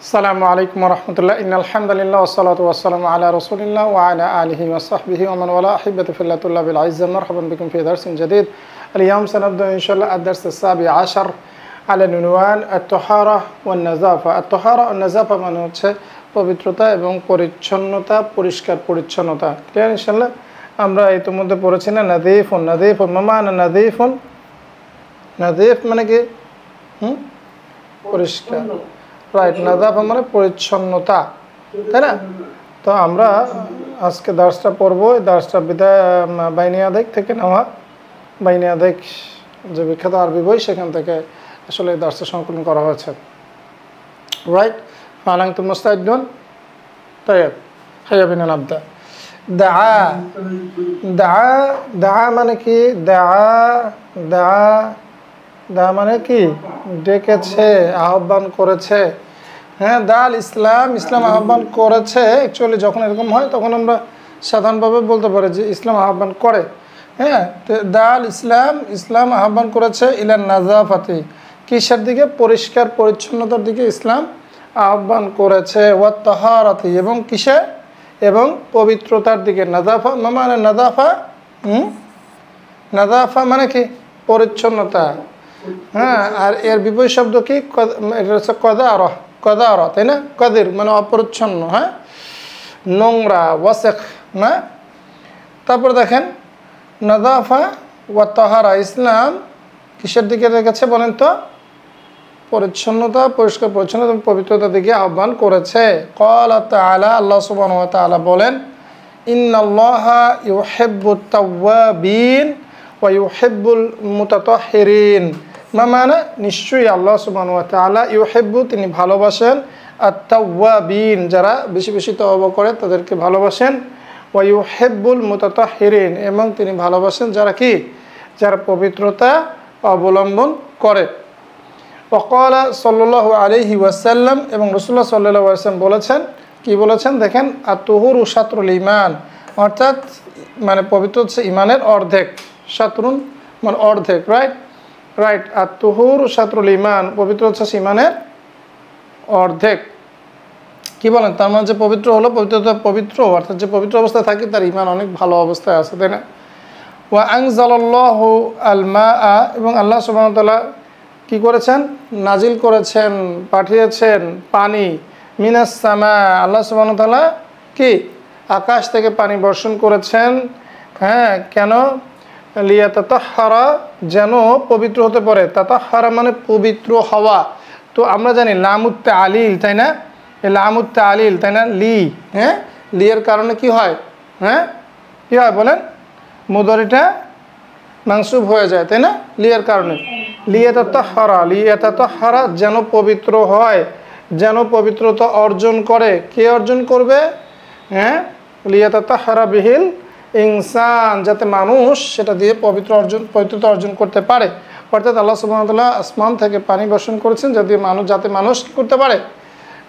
আসসালামু আলাইকুম ওয়া রাহমাতুল্লাহ। ইন্নাল হামদুলিল্লাহ ওয়াসসালাতু ওয়াসসালামু আলা রাসূলিল্লাহ ওয়া আলা আলিহি ওয়া সাহবিহি ওয়া মান ওয়ালা। আহিব্বাতি ফিল্লাহ তুল্লাবিল আইজ্জা, মারহাবান বিকুম ফি দারসিন জাদীদ। اليوم سنبدأ إن شاء الله الدرس السابع عشر على عنوان الطهارة والنظافة। الطهارة والنظافة মানে হচ্ছে পবিত্রতা এবং পরিচ্ছন্নতা, পরিষ্কার পরিচ্ছন্নতা। ক্লিয়ার ইনশাআল্লাহ? আমরা ইতিমধ্যে পড়েছি না নাযীফুন। নাযীফুন মানে নাযীফুন, নাযীফ মানে কি পরিষ্কার, রাইট। নাযাফা মানে পরিচ্ছন্নতা, তাই না? তো আমরা আজকে দার্সটা পড়বো। এই দার্সটা বাইনিয়াদেক থেকে নেওয়া। বাইনিয়াদেক যে বিখ্যাত আরবি বই, সেখান থেকে আসলে এই দার্সটা সংকলন করা হয়েছে, রাইট। ফালাংতুম মুস্তাইদুন? তাইব, হাইয়া বিনা নাবদা। দাআ, দাআ, দাআ মানে কি? দাআ, দাআ, দাআ মানে কি? ডেকেছে, আহ্বান করেছে। হ্যাঁ, দাল ইসলাম, ইসলাম আহ্বান করেছে। অ্যাকচুয়ালি যখন এরকম হয় তখন আমরা সাধারণভাবে বলতে পারি যে ইসলাম আহ্বান করে। হ্যাঁ, তো দাল ইসলাম, ইসলাম আহ্বান করেছে ইলান নাযাফাতি, কিসের দিকে? পরিষ্কার পরিচ্ছন্নতার দিকে ইসলাম আহ্বান করেছে। ওয়া তাহারাতি, এবং কিসে? এবং পবিত্রতার দিকে। নাযাফা মানে নাযাফা, নাযাফা মানে কি? পরিচ্ছন্নতা। হ্যাঁ, আর এর বিপরীত শব্দ কি? এটা হচ্ছে কদারহ, কদার, তাই না? কদির মানে অপরিচ্ছন্ন, হ্যাঁ, নোংরা, ওয়াসেখ না। তারপর দেখেন নাযাফা ওয়া তাহারা, ইসলাম কিসের দিকে রেখেছে বলেন তো? পরিচ্ছন্নতা, পরিষ্কার পরিচ্ছন্নতা এবং পবিত্রতার দিকে আহ্বান করেছে। ক্বালা তাআলা, আল্লাহ সুবহানাহু ওয়া তাআলা বলেন, ইন্নাল্লাহা ইউহিব্বুত তাওয়াবিন ওয়া ইউহিব্বুল মুতাতাহহিরিন। মানে নিশ্চয়ই আল্লাহ সুবহানাহু ওয়া তাআলা ইউহিব্বু, তিনি ভালোবাসেন, আত-তাওয়াবিন, যারা বেশি বেশি তওবা করে তাদেরকে ভালোবাসেন। ওয়া ইউহিব্বুল মুতাতাহহিরিন, এবং তিনি ভালোবাসেন যারা কি? যারা পবিত্রতা অবলম্বন করে। ওয়াকালা সাল্লাল্লাহু আলাইহি ওয়াসাল্লাম, এবং রাসূলুল্লাহ সাল্লাল্লাহু আলাইহি ওয়াসাল্লাম বলেছেন, কি বলেছেন দেখেন, আত-তুহুরু শাতরুল ঈমান, অর্থাৎ মানে পবিত্র হচ্ছে ঈমানের অর্ধেক। শাতরুন মানে অর্ধেক, রাইট, রাইট। আত-তুহুরু শাতরুল ঈমান, পবিত্র হচ্ছে ঈমানের অর্ধেক। কি বলেন? তার মানে যে পবিত্র হলো, পবিত্রতা পবিত্র, অর্থাৎ যে পবিত্র অবস্থায় থাকে তার ঈমান অনেক ভালো অবস্থায় আছে, তাই না? ওয়া আনজালাল্লাহু আল মাআ, এবং আল্লাহ সুবহানাহু ওয়া তাআলা কি করেছেন? নাজিল করেছেন, পাঠিয়েছেন পানি। মিনাস সামা, আল্লাহ সুবহানাহু ওয়া তাআলা কি? আকাশ থেকে পানি বর্ষণ করেছেন। হ্যাঁ, কেন? লিয়াতাতাহহারা, যেন পবিত্র হতে পারে। তাতাহহারা মানে পবিত্র হওয়া। তো আমরা জানি লামুত তাআলিল, তাই না? এই লামুত তাআলিল, তাই না? লি, হ্যাঁ, লি এর কারণে কি হয়? হ্যাঁ, কি হয় বলেন? মুদারিটা মানসুব হয়ে যায়, তাই না? লি এর কারণে। লিয়াতাতাহহারা, লিয়াতাতাহহারা যেন পবিত্র হয়, যেন পবিত্রতা অর্জন করে। কে অর্জন করবে? হ্যাঁ, লিয়াতাতাহহারা বিহিল ইনসান, যাতে মানুষ সেটা দিয়ে পবিত্রতা অর্জন করতে পারে। অর্থাৎ আল্লাহ সুবহানাহু ওয়া তাআলা আসমান থেকে পানি বর্ষণ করেছেন যাতে মানুষ কি করতে পারে?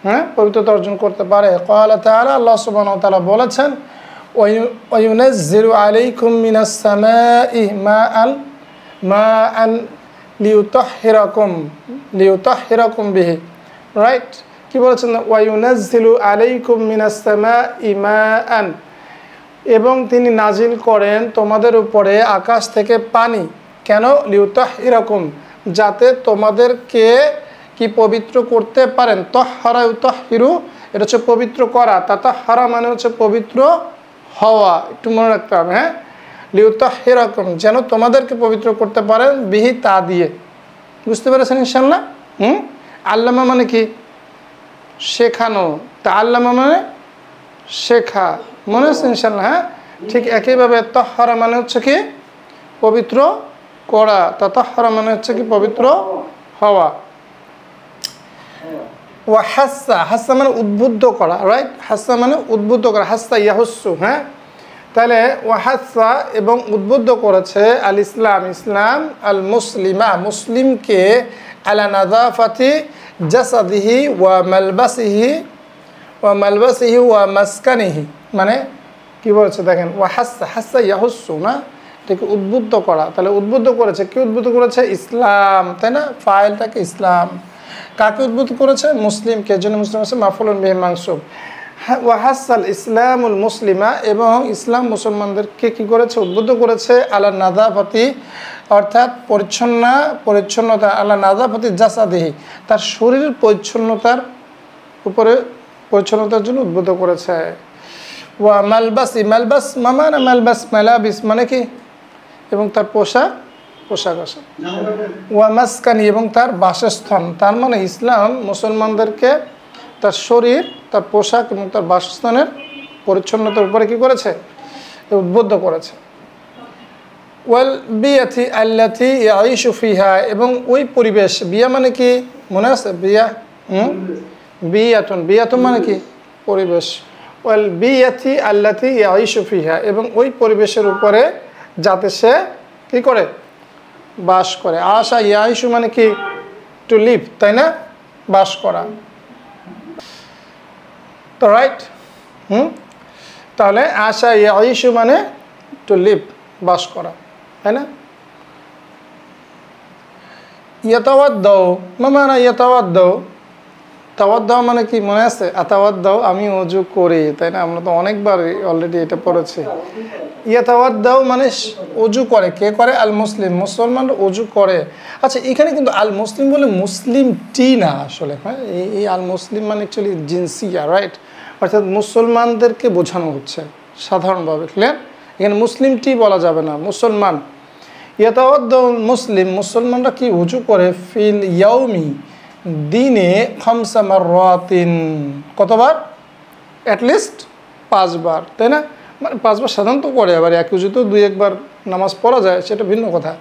হ্যাঁ, পবিত্রতা অর্জন করতে পারে। ক্বালা তাআলা, আল্লাহ সুবহানাহু ওয়া তাআলা বলেছেন, ওয়া ইউনাজ্জিলু আলাইকুম মিনাস সামাই মাআন লিউতাহহিরাকুম বিহি, রাইট। কি বলেছেন? ওয়া ইউনাজ্জিলু আলাইকুম মিনাস সামাই মাআন, এবং তিনি নাজিল করেন তোমাদের উপরে আকাশ থেকে পানি। কেন? লিউতাহহিরাকুম, যাতে তোমাদেরকে কি পবিত্র করতে পারেন। তাহহারা ইউতাহহিরু, এটা হচ্ছে পবিত্র করা। তাতাহহারা মানে হচ্ছে পবিত্র হওয়া, একটু মনে রাখতে হবে। হ্যাঁ, লিউতাহহিরাকুম, যেন তোমাদেরকে পবিত্র করতে পারেন, বিহি, তা দিয়ে। বুঝতে পেরেছেন ইনশাআল্লাহ? আল্লামা মানে কি? শেখানো। তাআল্লামা মানে শেখা, মনে হচ্ছে ইনশাআল্লাহ? হ্যাঁ, ঠিক একইভাবে তাহহারা মানে হচ্ছে কি? পবিত্র করা। তাতাহহারা মানে হচ্ছে কি? পবিত্র হওয়া। ওয়া হাসসা, হাসসা মানে উদ্বুদ্ধ করা, রাইট। হাসসা মানে উদ্বুদ্ধ করা, হাসসা ইয়াহুসসু। হ্যাঁ, তাহলে ওয়া হাসসা, এবং উদ্বুদ্ধ করেছে আল ইসলাম, ইসলাম, আল মুসলিমা, মুসলিমকে, আলা নাযাফাতি জাসাদিহি ওয়া মালবাসিহি ওয়া মাসকানিহি, মানে কি বলেছে দেখেন, ওয়া হাসসা, হাসসা ইয়াহুসসু না, এটাকে উদ্বুদ্ধ করা। তাহলে উদ্বুদ্ধ করেছে, কি উদ্বুদ্ধ করেছে? ইসলাম, তাই না? ফাইলটাকে ইসলাম। কাকে উদ্বুদ্ধ করেছে? মুসলিমকে। জন্য মুসলিম আছে মাফুলুন বিহি মানসুব। ওয়া হাসাল ইসলামুল মুসলিমা, এবং ইসলাম মুসলমানদেরকে কি করেছে? উদ্বুদ্ধ করেছে আলা নাযাফাতি, অর্থাৎ পরিচ্ছন্নতা, আলা নাযাফাতি জাসাদিহি, তার শরীরের পরিচ্ছন্নতার উপরে, পরিচ্ছন্নতার জন্য উদ্বুদ্ধ করেছে। ওয়া মালবাসি, মালবাস মামানা মালবাস মালাবিস মানে কি? এবং তার পোশাক আশাক। ওয়া মাসকানি, এবং তার বাসস্থান। তার মানে ইসলাম মুসলমানদেরকে তার শরীর, তার পোশাক এবং তার বাসস্থানের পরিচ্ছন্নতার উপরে কী করেছে? উদ্বুদ্ধ করেছে। ওয়াল বিয়াতি আল্লাতি ইয়াইশু ফিহা, এবং ওই পরিবেশ, বিয়া মানে কি মনে আছে? বিয়া বিয়াতুন মানে কি? পরিবেশ। ওয়াল বিয়াতি আল্লাতি ইয়াইশু ফিহা, এবং ওই পরিবেশের উপরে যাতে সে কী করে? বাস করে। আশা ইয়াইশু মানে কি? টু লিভ, তাই না? বাস করা। তো রাইট, তাহলে আশা ইয়াইশু মানে টু লিভ, বাস করা, তাই না? ইয়াতাওয়াদ্দাও মামানা ইয়াতাওয়াদ্দাও, তাওয়াদ্দাও মানে কি মনে আছে? আতাওয়াদ্দাও আমি ওযু করি, তাই না? আমরা তো অনেকবার অলরেডি এটা পড়েছি। ইয়াতাওয়াদ্দাও মানে ওযু করে। কে করে? আল মুসলিম, মুসলমান ওযু করে। আচ্ছা, এখানে কিন্তু আল মুসলিম বলে মুসলিম টি না আসলে, হ্যাঁ? এই আল মুসলিম মানে অ্যাকচুয়ালি জিনসিয়া, রাইট? অর্থাৎ মুসলমানদেরকে বোঝানো হচ্ছে সাধারণভাবে, ক্লিয়ার? এখানে মুসলিম টি বলা যাবে না, মুসলমান। ইয়াতাওয়াদ্দাউ মুসলিম, মুসলমানরা কি ওযু করে? ফিল ইয়াউমি, দিনে, খামসা মাররাতিন, কতবার? অ্যাটলিস্ট 5 বার, তাই না? মানে 5 বার সাধারণত করে, আবার এক উজুতেও 2-1 বার নামাজ পড়া যায়, সেটা ভিন্ন কথা।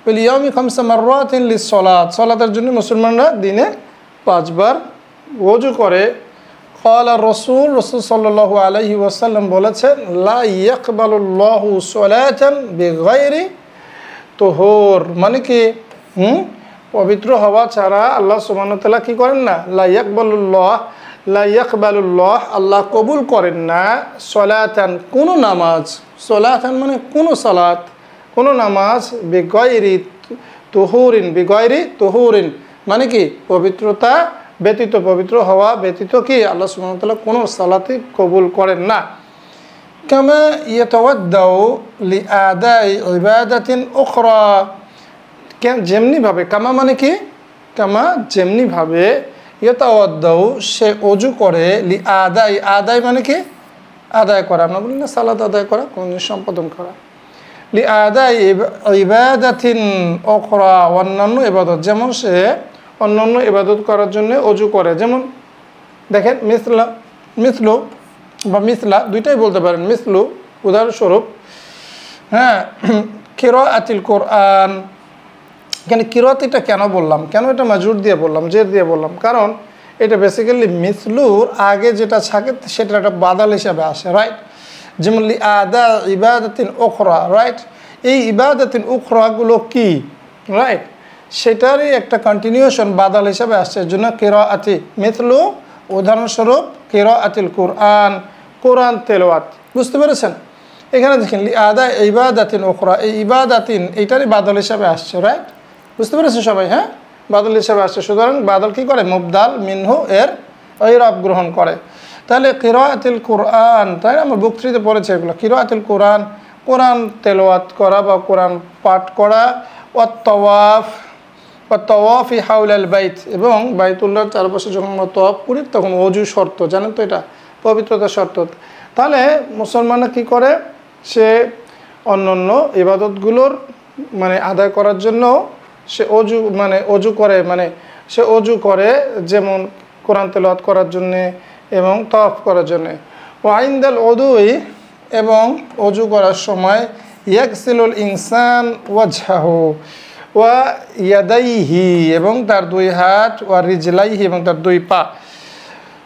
ফিল ইয়াউমি খামসা মাররাতিন লিসসালাত, সালাতের জন্য মুসলমানরা দিনে 5 বার ওযু করে। ক্বালা রাসূল সাল্লাল্লাহু আলাইহি ওয়াসাল্লাম বলেছেন, লা ইয়াকবালুল্লাহু সালাতান বিগাইরি তুহুর, মানে কি? পবিত্র হওয়া ছাড়া আল্লাহ সুবহানাহু ওয়া তাআলা কি করেন না? লা ইয়াকবালুল্লাহ, আল্লাহ কবুল করেন না সলাতান, কোনো নামাজ। সলাতান মানে কোনো সালাত, কোনো নামাজ। বিগাইরি তুহুরিন মানে কি? পবিত্রতা ব্যতীত, পবিত্র হওয়া ব্যতীত কি আল্লাহ সুবহানাহু ওয়া তাআলা কোনো সালাতই কবুল করেন না। কামা ইয়াতাওয়াদ্দাউ লিআদাই ইবাদাতিন উখরা, যেমনিভাবে, কামা মানে কি? কামা যেমনিভাবে, ইয়াতাওয়াদ্দাউ সে ওযু করে, লিআদাই, আদায় মানে কি? আদায় করা। আমরা বলি না সালাত আদায় করা, কোন জিনিস সম্পাদন করা। লিআদাই ইবাদাতিন উখরা, অন্যান্য ইবাদত, যেমন সে অন্যান্য ইবাদত করার জন্য ওযু করে। যেমন দেখেন মিসলু বা মিসলা দুইটাই বলতে পারেন। মিসলু উদাহরণস্বরূপ, হ্যাঁ, কিরাআতিল কোরআন। এখানে কিরাআতিটা কেন বললাম? কেন এটা মাজরুর দিয়ে বললাম, জের দিয়ে বললাম? কারণ এটা বেসিক্যালি মিসলুর আগে যেটা থাকে সেটা একটা বাদাল হিসাবে আসে, রাইট? যেমন লিআদা ইবাদাতিন উখরা, রাইট? এই ইবাদাতিন উখরাগুলো কি, রাইট? সেটারই একটা কন্টিনিউশন বাদাল হিসাবে আসছে, এর জন্য কিরাআতি। মিসলু উদাহরণস্বরূপ কিরাআতিল কোরআন, কোরআন তেলাওয়াত। বুঝতে পেরেছেন? এখানে দেখেন লিআদা ইবাদাতিন উখরা, এই ইবাদাতিন এইটারই বাদল হিসাবে আসছে, রাইট? বুঝতে পেরেছেন সবাই? হ্যাঁ, বাদল হিসাবে আসছে। সুতরাং বাদল কি করে? মুবদাল মিনহু এর ইরাব গ্রহণ করে। তাহলে কিরাআতিল কোরআন, তাই না? আমরা বক্তৃতাতে পড়েছি এগুলো। কিরাআতিল কোরআন, কোরআন তেলাওয়াত করা বা কোরআন পাঠ করা। ওয়াত-তাওয়াফি হাওলাল বাইত, এবং বাইতুল্লাহর চারপাশে যখন আমরা তাওয়াফ করি তখন ওযু শর্ত, জানেন তো? এটা পবিত্রতার শর্ত। তাহলে মুসলমানরা কি করে? সে অন্যান্য ইবাদতগুলোর মানে আদায় করার জন্য সে ওযু করে, যেমন কোরআন তেলাওয়াত করার জন্যে এবং তাওয়াফ করার জন্যে। ওয়াইন্দাল উযুই, এবং ওযু করার সময়, ইয়াগসিলুল ইনসান ওয়াজহাহু ওয়া ইয়াদাইহি, এবং তার 2 হাত, ওয়া রিজলাইহি, এবং তার 2 পা।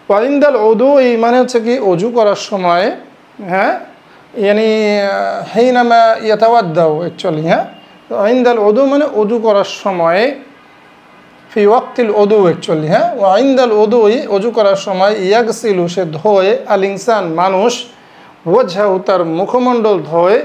ওয়াইন্দাল উযুই মানে হচ্ছে কি? ওযু করার সময়, হ্যাঁ, ইয়ানি হিনামা ইয়াতাওয়াদ্দাউ, অ্যাকচুয়ালি, হ্যাঁ, ওয়াইন্দাল উযু মানে ওযু করার সময়, ফি ওয়াক্তিল উযু, অ্যাকচুয়ালি, হ্যাঁ। ওয়াইন্দাল উযুই, ওযু করার সময়, ইয়াগসিলু সে ধোয়, আল ইনসান মানুষ, ওয়াজহাহু তার মুখমণ্ডল ধোয়,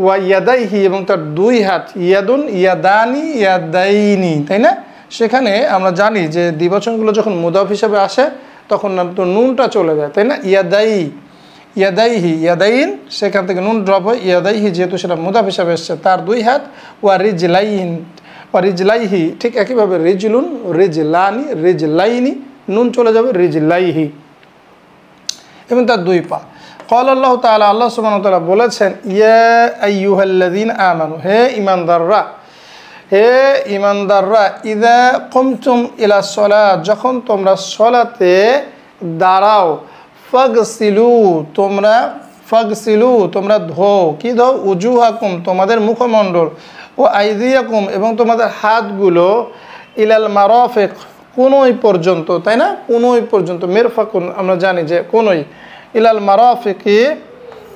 ওয়া ইয়াদাইহি এবং তার 2 হাত, ইয়াদুন ইয়াদানি ইয়াদাইনি, তাই না? সেখানে আমরা জানি যে দ্বিবচনগুলো যখন মুদাফ হিসাবে আসে তখন তো নুনটা চলে যায়, তাই না? ইয়াদাইহি ইয়াদাইন, সেখান থেকে নুন ড্রপ হয়। ইয়াদাইহি যেহেতু সেটা মুদাফ হিসাবে এসছে, তার 2 হাত। ওয়া রিজলাইহি, ঠিক একইভাবে রিজলুন, রিজলানি, রিজলাইনি, নুন চলে যাবে রিজলাইহি, এবং তার 2 পা। ক্বাল আল্লাহু তাআলা, আল্লাহ সুবহানাহু ওয়া তাআলা বলেছেন, ইয়া আইয়ুহাল্লাযীনা আমানু, হে ঈমানদাররা, ইযা কুমতুম ইলা সলাত, যখন তোমরা সলাতে দাঁড়াও, ফাগসিলু, তোমরা ধোও। কি ধোও? উজুহাকুম, তোমাদের মুখমণ্ডল, ও আইদিয়াকুম, এবং তোমাদের হাতগুলো, ইলাল মারাফিক, কোনই পর্যন্ত, তাই না? কোনই পর্যন্ত, মিরফাকুন আমরা জানি যে কোনই, ইলাল মারাফিকি,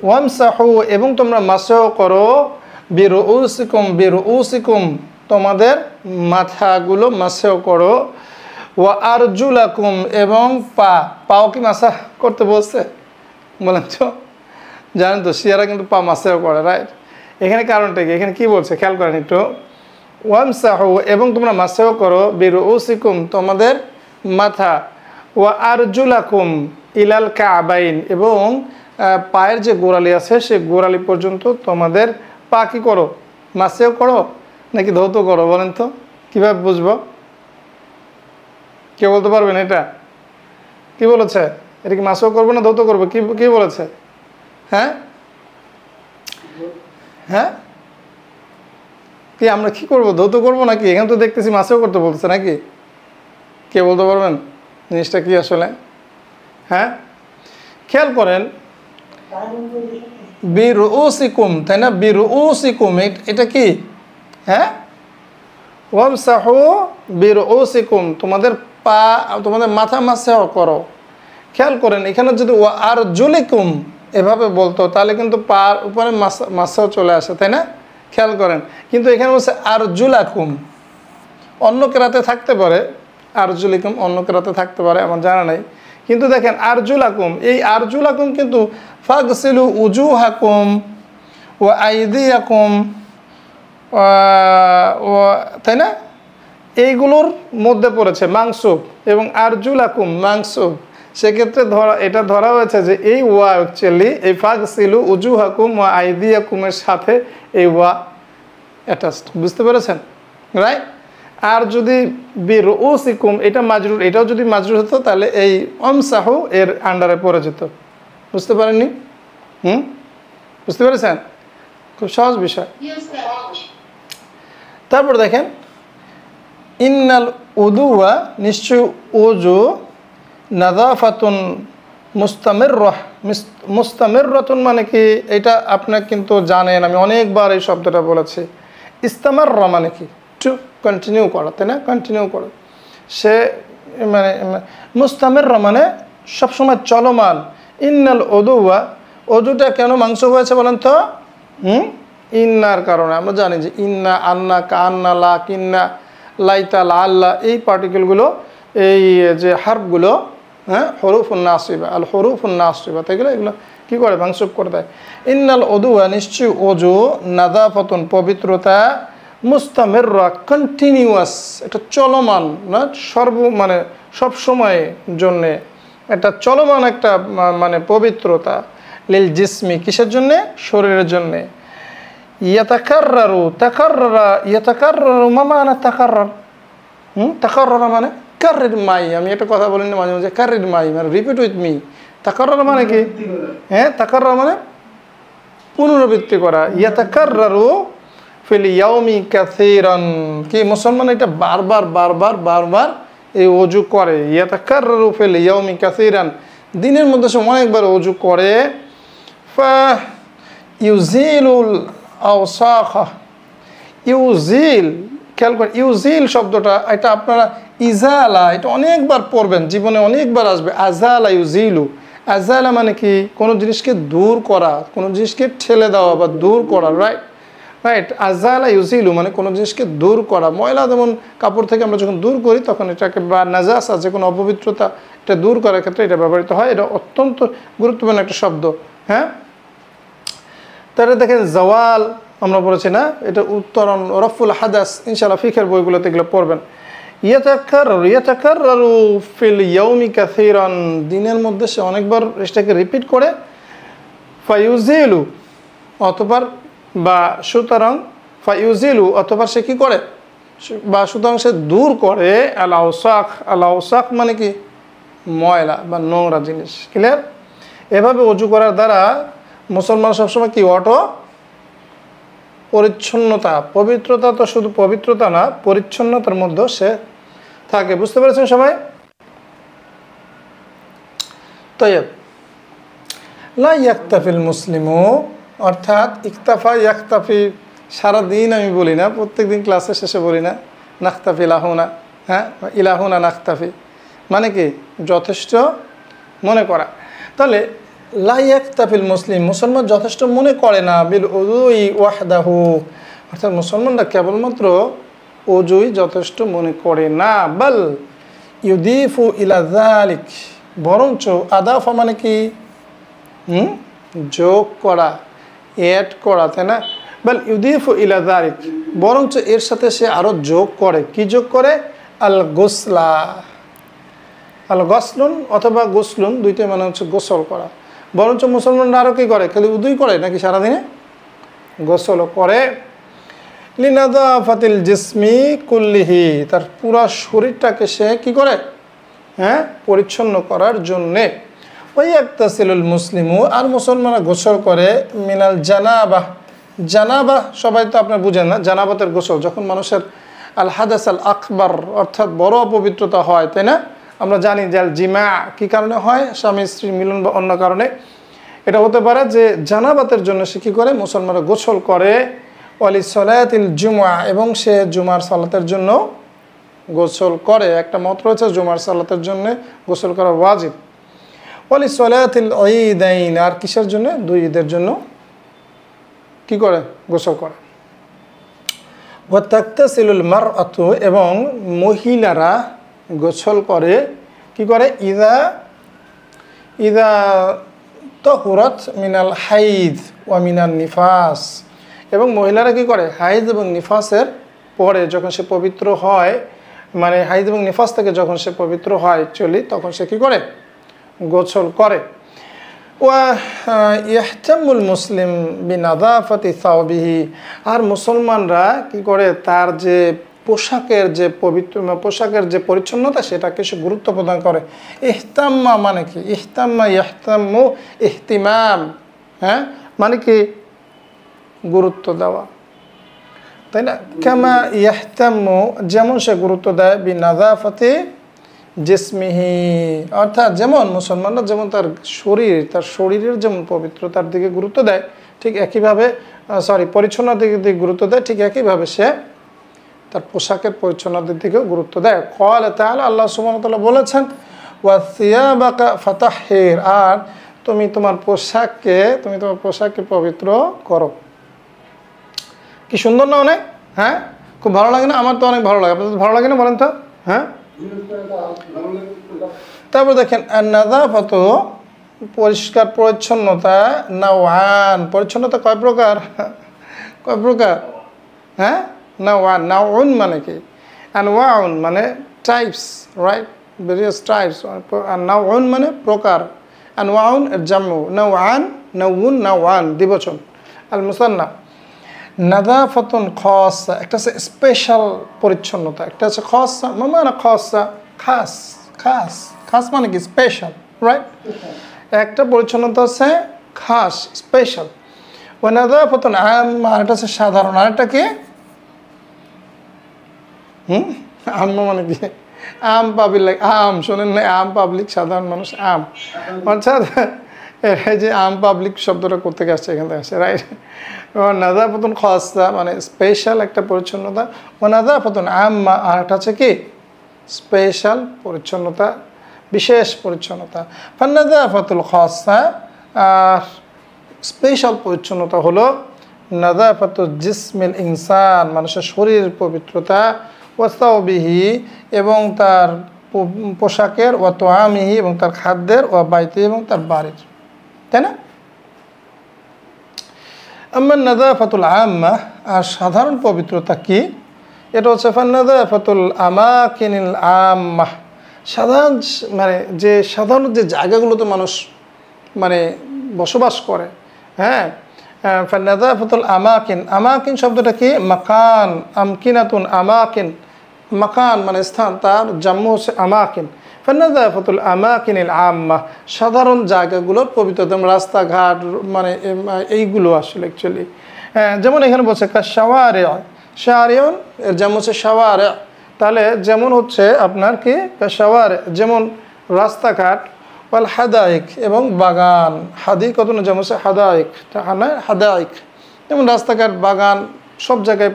ওয়ামসাহু, এবং তোমরা মাসহ করো, বিরুউসিকুম, তোমাদের মাথাগুলো মাসহ করো, ওয়া আরজুলাকুম, এবং পাও কি মাসাহ করতে বলছে? বলেন তো, জানেন তো শিয়ারা কিন্তু পা মাসহ করে, রাইট? এখানে কারণটা কি? এখানে কি বলছে খেয়াল করেন একটু। ওয়ামসাহু, এবং তোমরা মাসহ করো, বিরুউসিকুম, তোমাদের মাথা, ওয়া আরজুলাকুম ইলাল কাবাইন, এবং পায়ের যে গোড়ালি আছে সেই গোড়ালি পর্যন্ত তোমাদের পা কি করো? মাসহ করো নাকি ধৌত করো? বলেন তো, কীভাবে বুঝবো? কেউ বলতে পারবেন এটা? কি বলেছে? এটা কি মাসহ করবো না ধৌত করবো? কি বলেছে? হ্যাঁ হ্যাঁ, কি আমরা কি করবো? ধৌত করবো নাকি? এখানে তো দেখতেছি মাসহ করতে বলছে নাকি? কে বলতে পারবেন জিনিসটা কি আসলে? হ্যাঁ, খেয়াল করেন, বিরুউসিকুম, তাই না? বিরুউসিকুম, এটা কি? হ্যাঁ, ওয়ামসাহু বিরুউসিকুম, তোমাদের পা, তোমাদের মাথা মাসহ করো। খেয়াল করেন, এখানে যদি ওয়া আরজুলিকুম এভাবে বলতো তাহলে কিন্তু পার উপরে মাসহ চলে আসে, তাই না? খেয়াল করেন, কিন্তু এখানে বলছে আরজুলাকুম। অন্য কেরাতে থাকতে পারে, আরজুলিকুম অন্য কেরাতে থাকতে পারে, আমার জানা নাই। কিন্তু দেখেন আরজুলাকুম, এই আরজুলাকুম কিন্তু ফাগসিলু উজুহাকুম ওয়া আইদিয়াকুম, তাই না? এইগুলোর মধ্যে পড়েছে মাংসুব, এবং আরজুলাকুম মাংসুব। সেক্ষেত্রে এটা ধরা হয়েছে যে এই ওয়া অ্যাকচুয়ালি এই ফাগসিলু উজুহাকুম ওয়া আইদিয়াকুমের সাথে এই ওয়া অ্যাটাচড। বুঝতে পেরেছেন, রাইট? আর যদি বিরুউসিকুম এটা মাজরুর, এটাও যদি মাজরুর হতো তাহলে এই আমসাহু এর আন্ডারে পড়ে যেত। বুঝতে পারেননি? বুঝতে পেরেছেন? খুব সহজ বিষয়। তারপর দেখেন, ইন্নাল উদুয়া, নিশ্চয় ওযু, নাযাফাতুন মুস্তামিররাতুন, মানে কি? এটা আপনারা কিন্তু জানেন, আমি অনেকবার এই শব্দটা বলেছি। ইস্তামাররা মানে কি? টু কন্টিনিউ করা, তাই না? কন্টিনিউ করা। সে মানে মুস্তামিররা মানে সবসময় চলমান। ইন্নাল উদুয়া, অজুটা কেন মাংস হয়েছে বলেন তো? ইন্নার কারণে। আমরা জানি যে ইন্না, আন্না, কান্না, লা, কিন্না, লাইতা, লা, আল্লাহ, এই পার্টিকেলগুলো, এই যে হারফগুলো, হ্যাঁ, হরুফুন নাসিবা, আল হরুফুন নাসিবা, তাই এগুলো কী করে? মাংসুব করে দেয়। ইন্নাল উদুয়া, নিশ্চয় অজু, নাযাফাতুন পবিত্রতা, মুস্তামিররা কন্টিনিউয়াস, এটা চলমান না, মানে সবসময় জন্যে এটা চলমান একটা মানে পবিত্রতা। লিল জিসমি, কিসের জন্যে? শরীরের জন্যে। ইয়াতাকাররারু, ইয়াতাকাররারু মামানা তাকাররার, তাকাররার মানে কাররির মাই। আমি একটা কথা বলি না মাঝে মাঝে, কাররির মাই মানে রিপিট উইথ মি। তাকাররার মানে কি? হ্যাঁ, তাকাররার মানে পুনরাবৃত্তি করা। ইয়াতাকাররারু ফিল ইয়াউমি কাসীরান, কি মুসলমান এটা বারবার এই ওযু করে। ইয়াতাকাররারু ফিল ইয়াউমি কাসীরান, দিনের মধ্যে সে অনেকবার ওযু করে। ফা ইউজিলুল আওসাখা, ইউজিল, খেয়াল করেন ইউজিল শব্দটা, এটা আপনারা ইজালা, এটা অনেকবার পড়বেন, জীবনে অনেকবার আসবে। আজালা ইউজিলু, আজালা মানে কি? কোনো জিনিসকে দূর করা, কোনো জিনিসকে ঠেলে দেওয়া বা দূর করা, রাইট? আজালা ইউজিলু মানে কোনো জিনিসকে দূর করা। ময়লা যেমন কাপড় থেকে আমরা যখন দূর করি তখন এটাকে, বা নাজাসা যে কোনো অপবিত্রতা, এটা দূর করার ক্ষেত্রে এটা ব্যবহৃত হয়। এটা অত্যন্ত গুরুত্বপূর্ণ একটা শব্দ। হ্যাঁ, তাহলে দেখেন জাওয়াল আমরা বলেছি না, এটা উত্তরণ, রফুল হাদাস, ইনশাআল্লাহ ফিকের বইগুলোতে এগুলো পড়বেন। ইয়াতাকাররারু ফিল ইয়াউমি কাসীরান, দিনের মধ্যে সে অনেকবার এটাকে রিপিট করে। ফায়ুজিলু অতঃপর বা সুতরাং ফায়ুজিলু অতঃপর সে কী করে বা সুতরাং সে দূর করে আল আওসাখ। আল আওসাখ মানে কি ময়লা বা নোংরা জিনিস। ক্লিয়ার? এভাবে অজু করার দ্বারা মুসলমান সবসময় কি অটো পরিচ্ছন্নতা, পবিত্রতা তো শুধু পবিত্রতা না, পরিচ্ছন্নতার মধ্যে সে থাকে। বুঝতে পেরেছেন সবাই? তাইয়্যিব। লা ইয়াক্তাফিল মুসলিমু, অর্থাৎ ইকতাফা ইয়াক্তাফি সারাদিন আমি বলি না, প্রত্যেকদিন ক্লাসের শেষে বলি না নাখতাফি ইলাহুনা, হ্যাঁ ইলাহুনা নাখতাফি মানে কি যথেষ্ট মনে করা। তাহলে লা ইয়াক্তাফিল মুসলিম, মুসলমান যথেষ্ট মনে করে না বিল উযুই ওয়াহদাহু, অর্থাৎ মুসলমানরা কেবলমাত্র অজুই যথেষ্ট মনে করে না। বাল ইউদিফু ইলা যালিক, বরঞ্চ আদাফা মানে কি যোগ করা, অ্যাড করা, তাই না? বাল ইউদিফু ইলা যালিক, বরঞ্চ এর সাথে সে আরও যোগ করে। কি যোগ করে? আল গোসলা, আল গসলুন অথবা গোসলুন, দুইটাই মানে হচ্ছে গোসল করা। বরঞ্চ মুসলমানরা আরও কী করে? খালি উদুই করে নাকি সারাদিনে গোসলও করে। লিনাযাফাতিল জিসমি কুল্লিহি, তার পুরা শরীরটাকে সে কি করে? হ্যাঁ, পরিচ্ছন্ন করার জন্যে। ওয়ায়াক্তাসিলুল মুসলিমু, আর মুসলমানরা গোসল করে মিনাল জানাবা। জানাবা সবাই তো আপনার বুঝেন না, জানাবাতের গোসল যখন মানুষের আল হাদাস আল আকবার অর্থাৎ বড় অপবিত্রতা হয়, তাই না? আমরা জানি যে আল জিমা কী কারণে হয়, স্বামী স্ত্রী মিলন বা অন্য কারণে। এটা হতে পারে যে জানাবাতের জন্য সে কী করে? মুসলমানরা গোসল করে। ওয়ালি সলাতিল জুমা, এবং সে জুমার সালাতের জন্য গোসল করে। একটা মত রয়েছে জুমার সালাতের জন্য গোসল করা ওয়াজিব। ওয়ালি সলাতিল ঈদাইন, আর কিসের জন্য? দুই ঈদের জন্য কি করে? গোসল করে। ওয়া তাগতাসিলুল মারআতু, এবং মহিলারা গোসল করে কি করে? ইদা তাহুরাত মিনাল হাইদ ওয়া মিনান নিফাস, এবং মহিলারা কি করে? হাইদ এবং নিফাসের পরে যখন সে পবিত্র হয়, মানে হাইদ এবং নিফাস থেকে যখন সে পবিত্র হয় অ্যাকচুয়ালি, তখন সে কি করে? গোসল করে। ওয়া ইহতামুল মুসলিম বিনাযাফাতি সাওবিহি, আর মুসলমানরা কি করে? তার যে পোশাকের যে পোশাকের যে পরিচ্ছন্নতা সেটাকে সে গুরুত্ব প্রদান করে। ইহতাম্মা মানে কি? ইহতাম্মা ইয়াহতাম্মু ইহতিমাম, হ্যাঁ মানে কি গুরুত্ব দেওয়া, তাই না? কামা ইয়াহতাম্মু, যেমন সে গুরুত্ব দেয় বিনাযাফাতি জিসমিহি, অর্থাৎ যেমন মুসলমানরা যেমন তার শরীরের যেমন পবিত্রতার দিকে গুরুত্ব দেয়, ঠিক একইভাবে পরিচ্ছন্নতার দিকে গুরুত্ব দেয়, ঠিক একইভাবে সে তার পোশাকের পরিচ্ছন্নতার দিকেও গুরুত্ব দেয়। ক্বালা তাআলা, আল্লাহ সুবহানাহু ওয়া তাআলা বলেছেন ওয়া সিয়াবাকা ফাতাহহির, আর তুমি তোমার পোশাককে পবিত্র করো। কি সুন্দর না অনেক? হ্যাঁ, খুব ভালো লাগে না? আমার তো অনেক ভালো লাগে। আপনাদের ভালো লাগে না বলেন তো? হ্যাঁ। তারপর দেখেন নাযাফাতু, পরিষ্কার পরিচ্ছন্নতা, নাওয়ান, পরিচ্ছন্নতা কয় প্রকার? কয় প্রকার? হ্যাঁ, নাউন মানে কি? আনওয়াউন মানে টাইপস, রাইট? Various types. আর নাউন মানে প্রকার। আনওয়াউন এর জামু, নাওয়ান দ্বিবচন। আল মুসান্না। নাযাফাতুন খাসা, একটা আছে স্পেশাল পরিচ্ছন্নতা, একটা আছে খাসা। মানে খাসা খাস মানে কি? Special, right? একটা পরিচ্ছন্নতা আছে খাস, স্পেশাল। ওয়া নাযাফাতুন আম্মা, এটা আছে সাধারণ। আর এটা কি? আম্মা মানে কি? আম পাবলিক, আম শোনেন না? আম পাবলিক, সাধারণ মানুষ, আম। অর্থাৎ এই যে আম পাবলিক শব্দটা কোথেকে আসছে? এখান থেকে আসছে, রাইট? নাযাফাতুন খাসা মানে স্পেশাল একটা পরিচ্ছন্নতা। ও নাযাফাতুন আম্মা, আর একটা আছে কি? স্পেশাল পরিচ্ছন্নতা, বিশেষ পরিচ্ছন্নতা। ফান্নাযাফাতুল খাসা, আর স্পেশাল পরিচ্ছন্নতা হলো নাযাফাতুল জিসমিল ইনসান, মানুষের শরীরের পবিত্রতা। ওয়া সাওবিহি, এবং তার পোশাকের। ওয়া তুআমিহি, এবং তার খাদ্যের। ওয়া বাইতি, এবং তার বাড়ির, তাই না? আম্মা নাযাফাতুল আম্মা, আর সাধারণ পবিত্রতা কি? এটা হচ্ছে ফান্নাযাফাতুল আমাকিনিল আম্মাহ, সাধারণ মানে সাধারণ যে জায়গাগুলোতে মানুষ মানে বসবাস করে। হ্যাঁ, ফান্নাযাফাতুল আমাকিন, আমাকিন শব্দটা কি? মাকান, আমকিনাতুন, আমাকিন, মাকান মানে স্থান, তার জাম্মু হচ্ছে আমাকিন। ফান্নাযাফাতুল আমাকিনিল আম্মাহ, সাধারণ জায়গাগুলোর পবিত্রতা, যেমন রাস্তাঘাট, মানে এইগুলো আসলে অ্যাকচুয়ালি। যেমন এখানে বলছে কাশাওয়ারে, শারিয়ন এর যেমন হচ্ছে শাওয়ারে, তাহলে যেমন হচ্ছে আপনার কি কাশাওয়ারে, যেমন রাস্তাঘাট, ওয়াল হাদাইক এবং বাগান, হাদিক কত না যেমন হচ্ছে হাদাইক, হাদাইক, যেমন রাস্তাঘাট, বাগান সব জায়গায়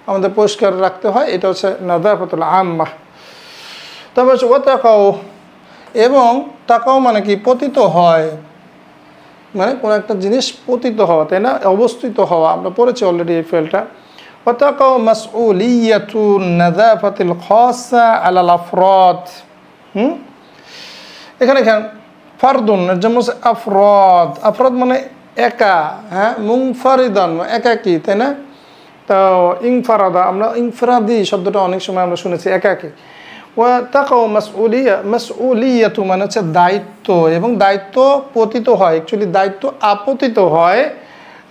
আমাদের পরিষ্কার রাখতে হয়, এটা হচ্ছে নাযাফাতুল আম্মাহ। তবে হচ্ছে ও তাকাও, এবং তাকাও মানে কি? পতিত হয়, মানে কোনো একটা জিনিস পতিত হওয়া, তাই না? অবস্থিত হওয়া, আমরা পড়েছি অলরেডি এই ফেলটা। ও তাকাও মাসউলিয়াতু নাযাফাতিল খাসা আলাল আফরাদ। এখানে ফারদুন এর যেমন হচ্ছে আফরাদ, আফরাদ মানে একা, হ্যাঁ, মুনফারিদান একাকী, তাই না? তো ইনফারাদা, আমরা ইনফরাদি শব্দটা অনেক সময় আমরা শুনেছি একাকী। ওয়া তাকাও মাসউলিয়াতু মানে হচ্ছে দায়িত্ব, এবং দায়িত্ব পতিত হয়, অ্যাকচুয়ালি দায়িত্ব আপতিত হয়।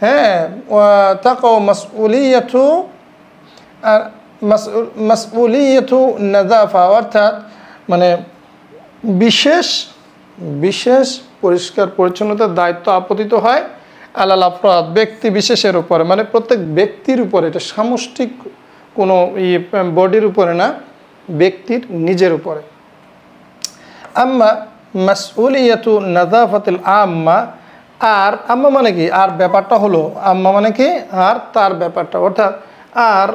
হ্যাঁ, ওয়া তাকাও মাসউলিয়াতু নাযাফা, অর্থাৎ মানে বিশেষ পরিষ্কার পরিচ্ছন্নতার দায়িত্ব আপতিত হয় আলাল আফরাদ, ব্যক্তি বিশেষের উপরে, মানে প্রত্যেক ব্যক্তির উপরে, এটা সামষ্টিক কোনো বডির উপরে না, ব্যক্তির নিজের উপরে। আম্মা মাসউলিয়াতু নাযাফাতিল আম্মা, আর আম্মা মানে কি? আর ব্যাপারটা হলো, আম্মা মানে কি? আর তার ব্যাপারটা, অর্থাৎ আর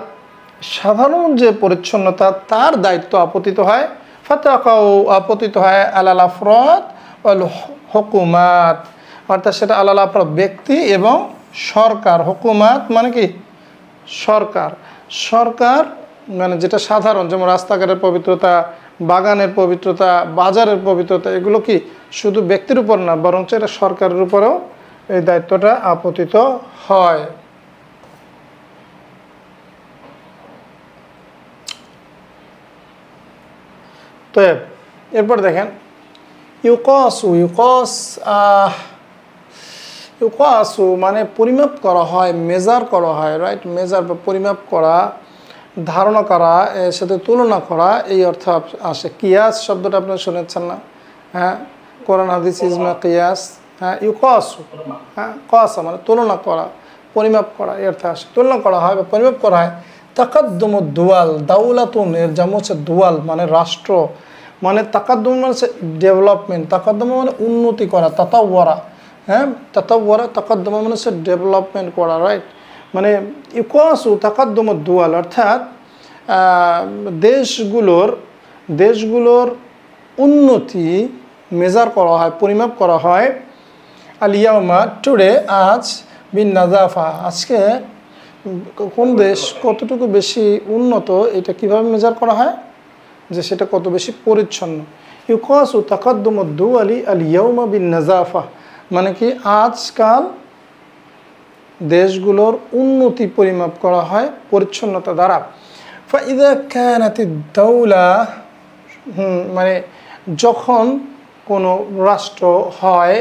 সাধারণ যে পরিচ্ছন্নতা তার দায়িত্ব আপতিত হয়, ফাতাকাও আপতিত হয় আলাল আফরাদ ওয়াল হুকুমাত, অর্থাৎ সেটা আলাল আফরাদ ব্যক্তি এবং সরকার। হুকুমাত মানে কি? সরকার, সরকার মানে যেটা সাধারণ, যেমন রাস্তাঘাটের পবিত্রতা, বাগানের পবিত্রতা, বাজারের পবিত্রতা, এগুলো কি শুধু ব্যক্তির উপর না, বরঞ্চ এটা সরকারের উপরেও এই দায়িত্বটা আপতিত হয়। তো এরপর দেখেন ইউকাসু মানে পরিমাপ করা হয়, মেজার করা হয়, রাইট? মেজার বা পরিমাপ করা, ধারণা করা, এর সাথে তুলনা করা, এই অর্থ আসে। কিয়াস শব্দটা আপনারা শুনেছেন না? হ্যাঁ, কোরআন হাদিস ইজমা কিয়াস। হ্যাঁ, ইউকাসু, হ্যাঁ, কাসা মানে তুলনা করা, পরিমাপ করা, এই অর্থে আসে। তুলনা করা হয় বা পরিমাপ করা হয়। তাকাদ্দুমুদ দুয়াল, দাউলাতুন এর যেমন হচ্ছে দুয়াল মানে রাষ্ট্র, মানে তাকাদ্দুম মানে হচ্ছে ডেভেলপমেন্ট, তাকাদ্দুম মানে উন্নতি করা, তাতাওয়ারা, হ্যাঁ, তাতাওয়ারা, তাকাদ্দুম মানে হচ্ছে ডেভেলপমেন্ট করা, রাইট? মানে ইউকাসু তাকাদ্দুমুদ দুয়াল, অর্থাৎ দেশগুলোর উন্নতি মেজার করা হয়, পরিমাপ করা হয়। আল ইয়াউমা টুডে, আজ, বিন নাযাফা, আজকে কোন দেশ কতটুকু বেশি উন্নত, এটা কিভাবে মেজার করা হয়? যে সেটা কত বেশি পরিচ্ছন্ন। ইউকাসু তাকাদ্দুমুদ দুয়ালি আল ইয়াউমা বিন নাযাফা, মানে কি আজকাল দেশগুলোর উন্নতি পরিমাপ করা হয় পরিচ্ছন্নতা দ্বারা। ফাইদা কানাতিদ দাওলা, মানে যখন কোনো রাষ্ট্র হয়,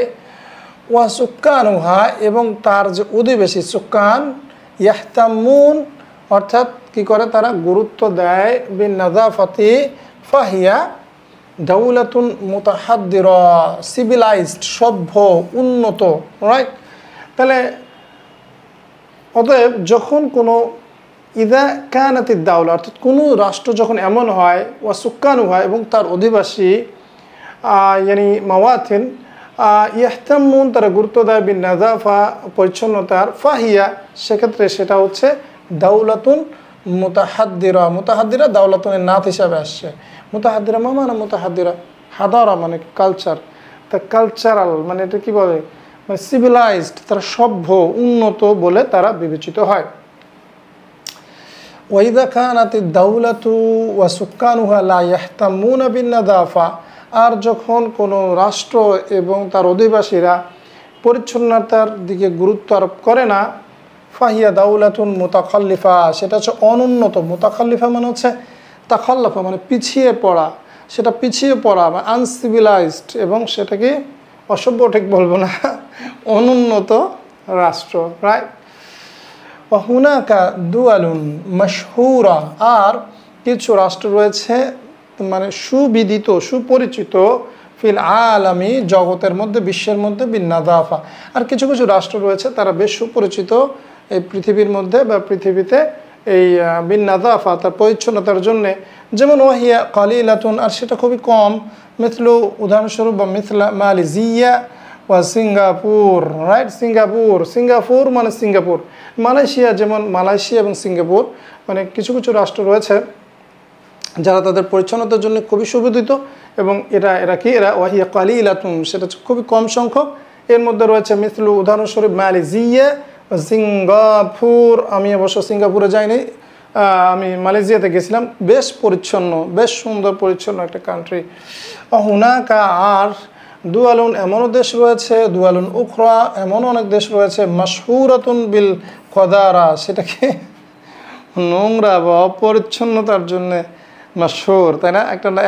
ওয়া সুক্কানুহা এবং তার যে অধিবাসী সুক্কান, ইয়াহতামুন অর্থাৎ কি করে? তারা গুরুত্ব দেয়, বিন নাযাফাতি ফাহিয়া দাউলাতুন মুতাহাদ্দিরা, সিভিলাইজড, সভ্য, উন্নত, রাইট? তাহলে অতএব যখন কোনো ইদা কানাতিদ দাওলা অর্থাৎ কোনো রাষ্ট্র যখন এমন হয়, ওয়া সুক্কানু হয় এবং তার অধিবাসী, ইয়ানি মাওয়াতিন, ইয়াহতামুন তারা গুরুত্ব দেয়, বিন নাযাফা পরিচ্ছন্নতার, ফাহিয়া সেক্ষেত্রে সেটা হচ্ছে দাউলাতুন মুতাহাদ্দিরা। মুতাহাদ্দিরা দাউলাতুনের নাত হিসাবে আসছে। মুতাহাদ্দিরা মানে মুতাহাদ্দিরা, হাদারা মানে কালচার, তা কালচারাল মানে এটা কী বলে? মানে সিভিলাইজড, তারা সভ্য, উন্নত বলে তারা বিবেচিত হয়। ওয়াইদা কানাতিদ দাউলাতু ওয়া সুক্কানুহা লা ইয়াহতামুনা বিন নাযাফা, আর যখন কোনো রাষ্ট্র এবং তার অধিবাসীরা পরিচ্ছন্নতার দিকে গুরুত্ব আরোপ করে না, ফাহিয়া দাউলাতুন মুতাখাল্লিফা, সেটা হচ্ছে অনুন্নত। মুতাখাল্লিফা মানে হচ্ছে তাখাল্লাফা মানে পিছিয়ে পড়া, সেটা পিছিয়ে পড়া বা আনসিভিলাইজড, এবং সেটাকে অসভ্য ঠিক বলবো না, অনুন্নত রাষ্ট্র, রাইট। হুনাকা দুয়ালুন মাশহুরা, আর কিছু রাষ্ট্র রয়েছে মানে সুবিদিত, সুপরিচিত, ফিল আলামি, জগতের মধ্যে, বিশ্বের মধ্যে, বিন্নাদাফা, আর কিছু কিছু রাষ্ট্র রয়েছে তারা বেশ সুপরিচিত এই পৃথিবীর মধ্যে বা পৃথিবীতে এই বিন্নাদাফা, তার পরিচ্ছন্নতার জন্যে। যেমন ওয়াহিয়া কালিলাতুন, আর সেটা খুবই কম, মিথলু, উদাহরণস্বরূপ, বা মিথলা মালয়েশিয়া বা সিঙ্গাপুর, রাইট। সিঙ্গাপুর, সিঙ্গাপুর মানে সিঙ্গাপুর। মালয়েশিয়া, যেমন মালয়েশিয়া এবং সিঙ্গাপুর, মানে কিছু কিছু রাষ্ট্র রয়েছে যারা তাদের পরিচ্ছন্নতার জন্য খুবই সুবিদিত, এবং এরা কি, এরা ওয়াহিয়া কালিলাতুন, সেটা খুবই কম সংখ্যক। এর মধ্যে রয়েছে মিথলু, উদাহরণস্বরূপ, মালয়েশিয়া, সিঙ্গাপুর। আমি অবশ্য সিঙ্গাপুরে যাইনি, আমি মালয়েশিয়াতে গেছিলাম, বেশ পরিচ্ছন্ন, বেশ সুন্দর পরিচ্ছন্ন একটা কান্ট্রি। হুনাকা, আর দুয়ালুন, এমনও দেশ রয়েছে, দুয়ালুন উখরা, এমন অনেক দেশ রয়েছে, মাশহুরাতুন বিল কদারা, সেটাকে নোংরা বা অপরিচ্ছন্নতার জন্যে মাশহুর, তাই না?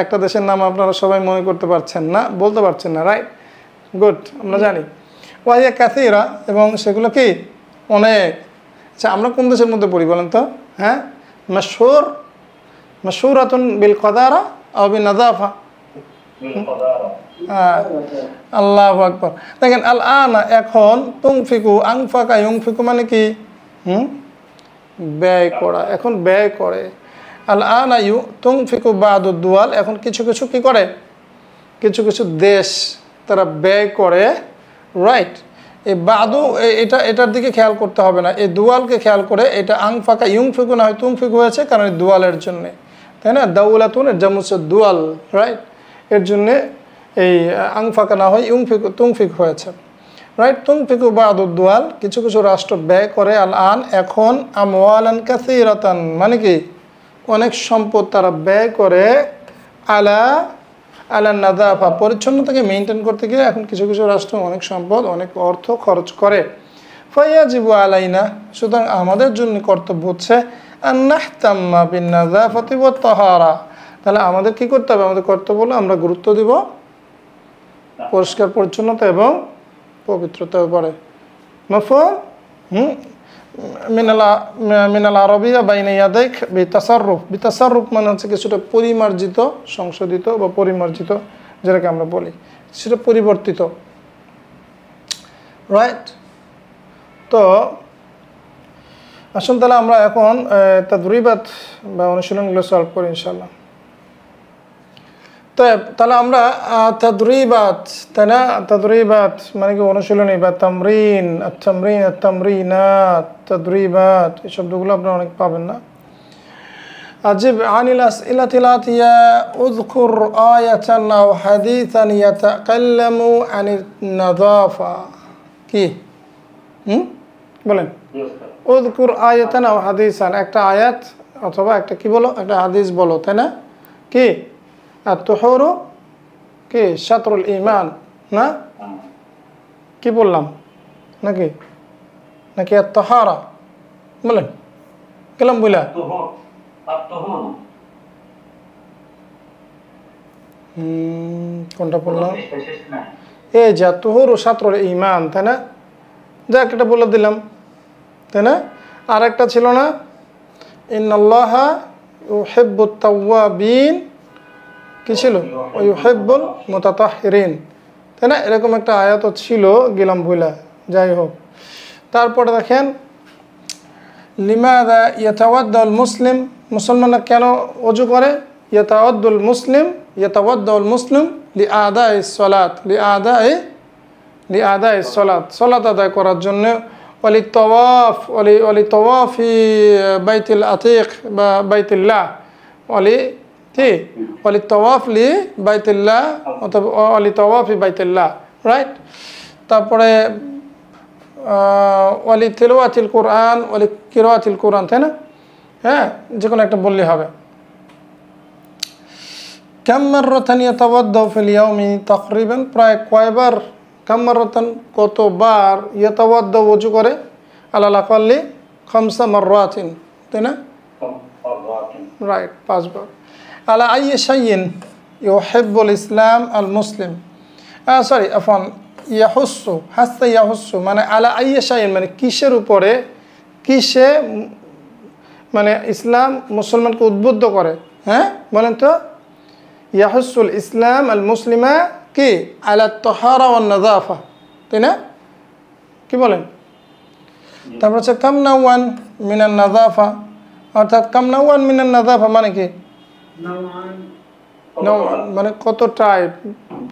একটা দেশের নাম আপনারা সবাই মনে করতে পারছেন না, বলতে পারছেন না, রাইট, গুড, আমরা জানি। ওয়াহিয়া কাসীরা, এবং সেগুলো কি অনেক। আচ্ছা, আমরা কোন দেশের মধ্যে পড়ি বলেন তো? হ্যাঁ, মাশহুরাতুন বিল কদারা আও বিন নাযাফা। আল্লাহু আকবার। দেখেন, আল আনা, এখন, তুনফিকু, আনফাকা ইউনফিকু মানে কি? ব্যয় করা, এখন ব্যয় করে। আল আনা তুনফিকু বাদুদ দুয়াল, এখন কিছু কিছু কি করে, কিছু কিছু দেশ তারা ব্যয় করে, রাইট। এই বাদু, এটার দিকে খেয়াল করতে হবে না, এই দুয়ালকে খেয়াল করে। এটা আংফাকা ইউনফিকু না হয় তুনফিকু হয়েছে, কারণ এই দুয়ালের জন্যে, তাই না? দাউলাতুন এর জামু হচ্ছে দুয়াল, রাইট, এর জন্যে এই আংফাকা না হয় তুনফিক হয়েছে, রাইট। তুনফিকু বাদুদ দুয়াল, কিছু কিছু রাষ্ট্র ব্যয় করে, আল আন, এখন, আমওয়ালান কাসীরাতান মানে কি, অনেক সম্পদ তারা ব্যয় করে, আলা নাযাফা, পরিচ্ছন্নতাকে মেনটেন করতে গিয়ে এখন কিছু কিছু রাষ্ট্র অনেক সম্পদ, অনেক অর্থ খরচ করে। ফায়াজিবু আলাইনা, সুতরাং আমাদের জন্য কর্তব্য হচ্ছে আন নাহতাম্মা বিন নাযাফাতি ওয়াত তাহারা, তাহলে আমাদের কি করতে হবে? আমাদের কর্তব্য হলো আমরা গুরুত্ব দিব পরিষ্কার পরিচ্ছন্নতা এবং পবিত্রতার উপরে। মাফহুম? মিনাল আরবিয়া বাইনা ইয়াদাইক বিতাসাররুফ, বিতাসাররুফ মানে হচ্ছে কিছুটা পরিমার্জিত, সংশোধিত বা পরিমার্জিত, যেটাকে আমরা বলি, সেটা পরিবর্তিত, রাইট। তো আসুন তাহলে আমরা এখন তাদরিবাত বা অনুশীলনগুলো সলভ করি ইনশাআল্লাহ। তাহলে আমরা তাদরিবাত, তাই না? তাদরিবাত মানে কি অনুশীলনী, বা তামরিন, তামরিনাত, তাদরিবাত, এই শব্দগুলো আপনারা অনেক পাবেন না। আজিব আনিল আসইলাতিল আতিয়া, উযকুর আয়াতান আও হাদিসান ইয়াতাকাল্লামু আনিন নাযাফা। কি বলেন? উযকুর আয়াতান আও হাদিসান, একটা আয়াত অথবা একটা কি বলো, একটা হাদিস বলো, তাই না? কি আত-তুহুরু কি শাতরুল ঈমান, না? কি বললাম? নাকি আত-তাহারা বলেন, গেলাম বইলা। কোনটা বললাম? এই যে আত-তুহুরু শাতরুল ঈমান, তাই না? যাক, এটা বলে দিলাম, তাই না? আর একটা ছিল না, ইন্নাল্লাহা ইউহিব্বুত তাওয়াবিন, কি ছিল? ইউহিব্বুল মুতাতাহহিরিন, তাই না? এরকম একটা আয়াত ছিল, গেলাম ভুলা, যাই হোক। তারপরে দেখেন, লিমাযা ইয়াতাওয়াদ্দাউল মুসলিম, মুসলমানরা কেন ওযু করে? ইয়াতাওয়াদ্দুল মুসলিম লিআদাইস সালাত, লিআদাইস সালাত, সালাত আদায় করার জন্য, ওয়ালি তাওয়াফি বাইতুল আতিক বা বাইতুল্লাহ, ওয়ালি তাওয়াফ লি বাইতুল্লাহ অথবা ওয়ালি তাওয়াফি বাইতুল্লাহ, রাইট। তারপরে ওয়ালি তিলাওয়াতিল কোরআন, ওয়ালি কিরাআতিল কোরআন, তাই না? হ্যাঁ, যে কোনো একটা বললেই হবে। কাম মাররাতান ইয়াতাওয়াদ্দাউ ফিল ইয়াউমি, তাকরিবান প্রায় কয়বার, কাম মাররাতান কতবার, ইয়াতাওয়াদ্দাউ ওযু করে, আলাল আকাল্লি খামসা মাররাতিন, তাই না? রাইট, 5 বার। আলা আইয়ি শাইইন ইউহিব্বুল ইসলাম আল মুসলিম, সরি আফওয়ান, ইয়াহুসসু, হাসা ইয়াহুসসু মানে আলা আইয়ি শাইইন মানে কিসের উপরে, কিসে মানে ইসলাম মুসলমানকে উদ্বুদ্ধ করে, হ্যাঁ বলেন তো? ইয়াহুসুল ইসলাম আল মুসলিমা কি আলা তাহারা ওয়ান নাযাফা, তাই না? কি বলেন? তারপর হচ্ছে কামনাওয়ান মিনান নাযাফা, অর্থাৎ কামনাওয়ান মিনান নাযাফা মানে কি? মানে কত টাইপ,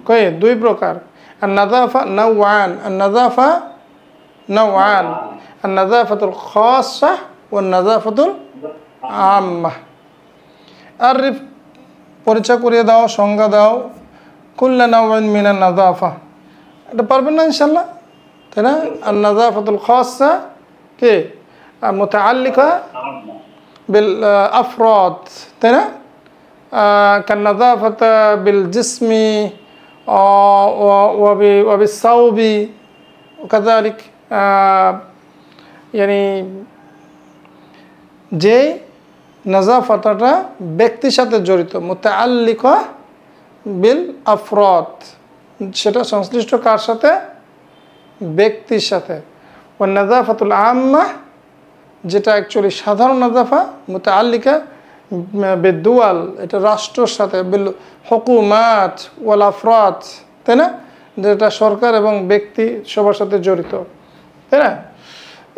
কয়ে 2 প্রকার। আর নাযাফা নাওয়ান, আর নাযাফা নাওয়ান, আর নাযাফাতুল খাসা ওয়ান নাযাফাতুল আম্মা। আর পরিচয় করিয়ে দাও, সংজ্ঞা দাও কুল্লা নাওয়ান মিনান নাযাফা, এটা পারবেন না ইনশাআল্লাহ, তাই না? আর নাযাফাতুল খাসা কি মুতাআল্লিকা বিল আফরাদ, তাই না? কান্নাযাফাত বিল জিসমি ওয়া বিসাওবি ওয়াকাযালিক, মানে যে নাযাফাতটা ব্যক্তির সাথে জড়িত, মুতাআল্লিকা বিল আফরাদ, সেটা সংশ্লিষ্ট কার সাথে? ব্যক্তির সাথে। ওয়া নাযাফাতুল আম্মা যেটা অ্যাকচুয়ালি সাধারণ নাযাফা, মুতাআল্লিকা বিদ্দুয়াল, এটা রাষ্ট্রের সাথে, বিল হুকুমাত ওয়াল আফরাদ, তাই না? যেটা সরকার এবং ব্যক্তি সবার সাথে জড়িত, তাই না?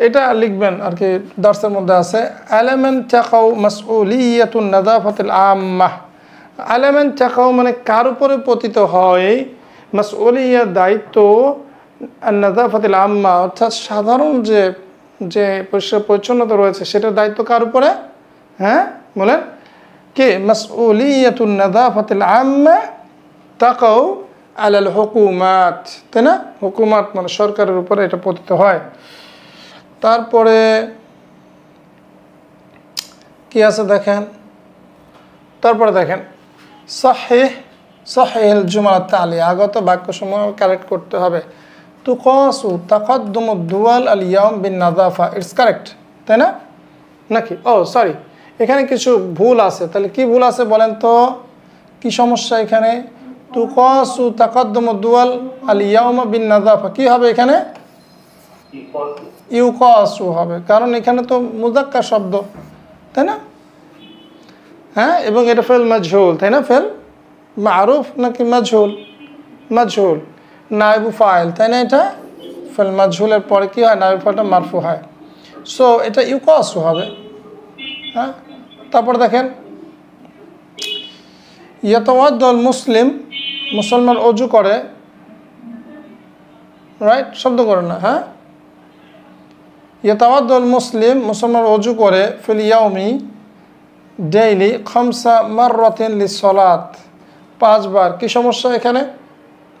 এটা লিখবেন আর কি, দার্সের মধ্যে আছে। আলামান তাকাউ মাসউলিয়াতুন নাযাফাতিল আম্মা, আলামান তাকাউ মানে কার উপরে পতিত হয়, মাসউলিয়া দায়িত্ব, আর নাযাফাতিল আম্মা অর্থাৎ সাধারণ যে পরিষ্কার পরিচ্ছন্নতা রয়েছে সেটার দায়িত্ব কার উপরে? হ্যাঁ বলেন কি? মাসউলিয়াতুন নাযাফাতিল আম্মা তাকাউ আলাল হুকুমাত, তাই না? হুকুমাত মানে সরকারের উপরে এটা পতিত হয়। তারপরে কি আছে দেখেন, তারপরে দেখেন সহিহুল জুমাআত তালি, আগত বাক্যসমূহ কারেক্ট করতে হবে। তুকাসু তাকাদ্দুমুদ দুওয়াল আল ইয়াউম বিন নাযাফা, ইটস কারেক্ট, তাই না? নাকি সরি, এখানে কিছু ভুল আছে। তাহলে কি ভুল আছে বলেন তো, কি সমস্যা এখানে? তুকাসু তাকাদ্দুমুদ দুওয়াল আল ইয়াউম বিন নাযাফা, কি হবে এখানে? ইউকাসু হবে, কারণ এখানে তো মুযাক্কার শব্দ, তাই না? হ্যাঁ, এবং এটা ফেল মাজহুল, তাই না? ফেল মারুফ নাকি মাজহুল? মাজহুল, নায়েবু ফাইল, তাই না? এটা ফেল মাজহুলের পরে কি হয়? নায়েবু ফাইলটা মারফু হয়, সো এটা ইউকাসু হবে। হ্যাঁ, তারপর দেখেন ইয়াতাওয়াদ্দাল মুসলিম, মুসলমান অজু করে, রাইট, শব্দ করে না। হ্যাঁ, ইয়াতাওয়াদ্দাল মুসলিম, মুসলমান অজু করে, ফিল ইয়াউমি ডেইলি, খামসা মাররাতিন লিসসালাত, 5 বার। কি সমস্যা এখানে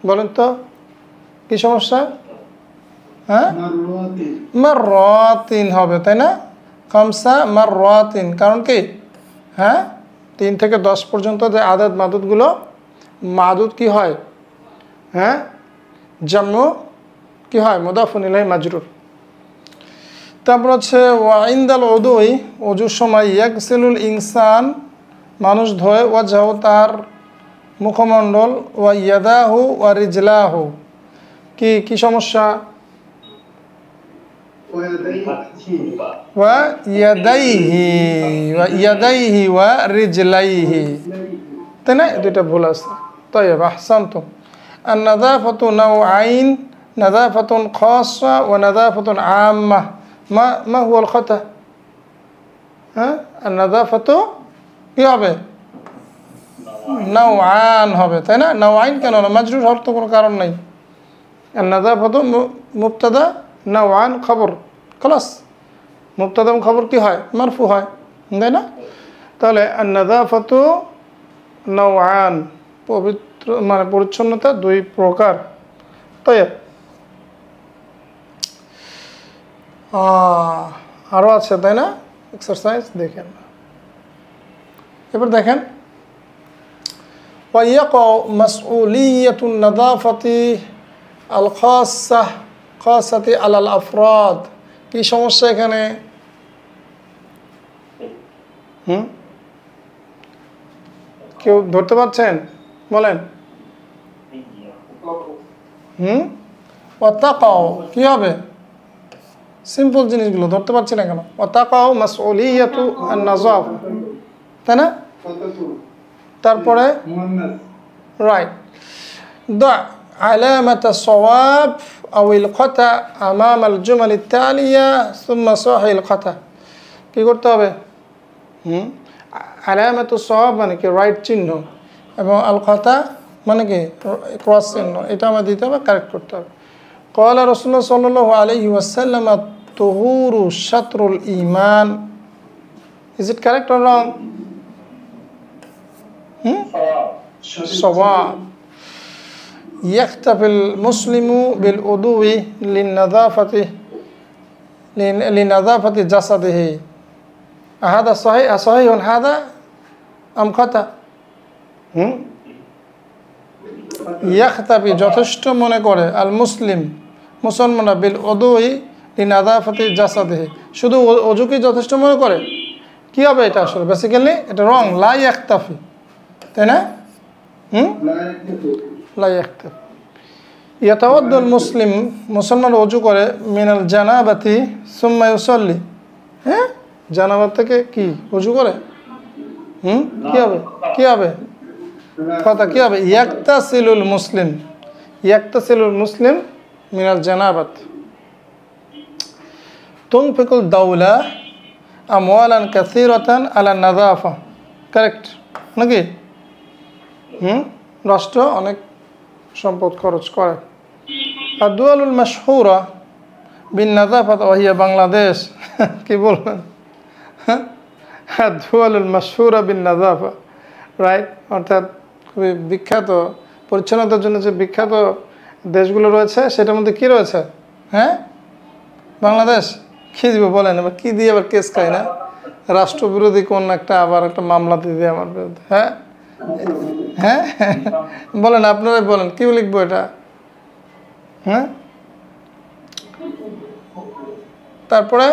বলেন তো, কি সমস্যা? হ্যাঁ, মাররাতিন হবে, তাই না? খামসা মাররাতিন, কারণ কি? হ্যাঁ, 3 থেকে 10 পর্যন্ত যে আদাদ মাদুদগুলো, মাদুদ কি হয়? হ্যাঁ, জাম্মু কি হয়? মুদাফুন ইলাইহি মাজরুর। তারপর হচ্ছে ওয়াইন্দাল উদুই, অজুর সময়, ইয়াগসিলুল ইনসান, মানুষ ধোয়, ওয়াজহু, তার মুখমণ্ডল, ওয়া ইয়াদাহু ওয়া রিজলাহু, কি সমস্যা? ওয়া ইয়াদাইহি ওয়া রিজলাইহি, তাই না? দুইটা ভুল আছে। তাইব, আহসানতুম। আর নাযাফাতু নাওআইন, নাযাফাতুন খাসা ওয়া নাযাফাতুন আম্মা। মা হুয়াল খাতা? হ্যাঁ, আর নাযাফাতু কি হবে? নাওআন হবে, তাই না? নাওআইন কেন না? মাজরুর হওয়ার তো কোনো কারণ নাই। আর নাযাফাতু মুবতাদা, নাওআন খবর, খালাস। মুবতাদা এবং খবর কি হয়? মারফু হয়, তাই না? তাহলে আর নাযাফাতু নাওআন, পবিত্র মানে পরিচ্ছন্নতা 2 প্রকার। তাইব, আরও আছে, তাই না? এক্সারসাইজ দেখেন, এবার দেখেন ওয়াইয়াকাউ মাসউলিয়াতুন নাযাফাতি আল খাসাতি আলাল আফরাদ। কি সমস্যা এখানে? হুম, কেউ ধরতে পারছেন? বলেন। ওয়াত্তাকাউ কি হবে? সিম্পল জিনিসগুলো ধরতে পারছি না কেন? ওয়াত্তাকাউ মাসউলিয়াতু আন-নাযাফা, তাই না? তারপরে রাইট, দা আলামাত আস-সাওয়াব আও আল-খাতা আমাম আল-জুমাল আত-তালিয়া সুম্মা সাহি আল-খাতা। কি করতে হবে? আলামাত আস-সাওয়াব মানে কি? রাইট চিহ্ন, এবং আল-খাতা মানে কি? ক্রস চিহ্ন। এটা আমরা দিতে হবে, কারেক্ট করতে হবে। ক্বালা রাসূলুল্লাহ সাল্লাল্লাহু আলাইহি ওয়াসাল্লাম আত-তুহুরু শাতরুল ঈমান। Is it correct or wrong? সাওয়াব। ইয়াখতাফিল মুসলিমু বিল উদুই লিনাযাফাতি জাসাদিহি। হাদা সহিহ সহিহুন হাদা আম খাতা? ইয়াখতাফি যথেষ্ট মনে করে, আল মুসলিম মুসলমানরা, বিল উদুই লিনাযাফাতি জাসাদিহি, শুধু অজুকে যথেষ্ট মনে করে? কি হবে এটা আসলে? বেসিক্যালি এটা রং, লা ইয়াখতাফি, তাই না? লা ইয়াখতাফি। ইয়াতাওয়াদ্দুল মুসলিম, মুসলমান অজু করে, মিনাল জানাবাতি সুম্মা ইউসাল্লি, হ্যাঁ, জানাবাত থেকে কি অজু করে? কি হবে? কি হবে কথা? কি হবে? ইয়াক্তাসিলুল মুসলিম, ইয়াক্তাসিলুল মুসলিম মিনাল জানাবাত। তুনফিকুল দাওলা আমওয়ালান কাসীরাতান আলা নাযাফা। কারেক্ট নাকি? রাষ্ট্র অনেক সম্পদ খরচ করে। আর দুয়ালুল মাশহুরা বিন নাযাফাত ওয়া হিয়া বাংলাদেশ। কি বলবেন? দুয়ালুল মাশহুরা বিন নাযাফা, রাইট, অর্থাৎ খুবই বিখ্যাত, পরিচ্ছন্নতার জন্য যে বিখ্যাত দেশগুলো রয়েছে সেটার মধ্যে কি রয়েছে? হ্যাঁ, বাংলাদেশ। কী দিব বলেন? এবার কী দিয়ে আবার কেস খাই না? রাষ্ট্রবিরোধী কোন একটা আবার একটা মামলা দিয়ে আমার বিরুদ্ধে। হ্যাঁ হ্যাঁ, বলেন, আপনারাই বলেন, কি লিখবো এটা? হ্যাঁ, তারপরে